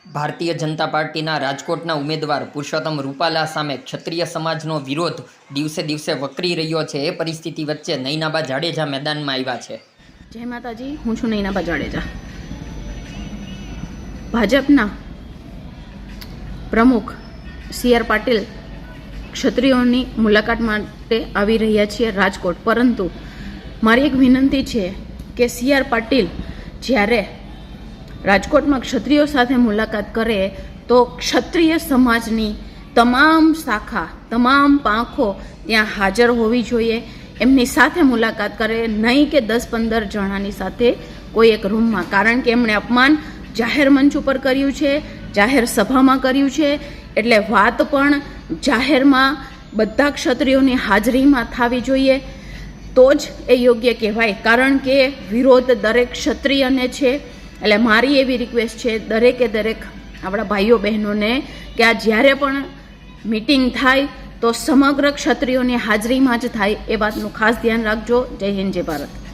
ભારતીય જનતા પાર્ટીના રાજકોટના ઉમેદવાર પુરુષોત્તમ રૂપાલા સામે ક્ષત્રિય સમાજનો વિરોધ દિવસે દિવસે વકરી રહ્યો છે। એ પરિસ્થિતિ વચ્ચે નૈનાબા જાડેજા મેદાનમાં આવ્યા છે। જય માતાજી, હું છું નૈનાબા જાડેજા। ભાજપના પ્રમુખ સી.આર. પાટીલ ક્ષત્રિયોની મુલાકાત માટે આવી રહ્યા છીએ રાજકોટ, પરંતુ મારી એક વિનંતી છે કે સી.આર. પાટીલ જ્યારે રાજકોટમાં ક્ષત્રિયો સાથે મુલાકાત કરે તો ક્ષત્રિય સમાજની તમામ શાખા, તમામ પાંખો ત્યાં હાજર હોવી જોઈએ। એમની સાથે મુલાકાત કરે, નહીં કે 10-15 જણાની સાથે કોઈ એક રૂમમાં, કારણ કે એમણે અપમાન જાહેર મંચ ઉપર કર્યું છે, જાહેર સભામાં કર્યું છે, એટલે વાત પણ જાહેરમાં બધા ક્ષત્રિયોની હાજરીમાં થવી જોઈએ, તો જ એ યોગ્ય કહેવાય। કારણ કે વિરોધ દરેક ક્ષત્રિયને છે। એટલે મારી એવી રિક્વેસ્ટ છે દરેકે દરેક આપણા ભાઈઓ બહેનોને કે આ જ્યારે પણ મિટિંગ થાય તો સમગ્ર ક્ષત્રિયોની હાજરીમાં જ થાય, એ વાતનું ખાસ ધ્યાન રાખજો। જય હિન્દ, જય ભારત।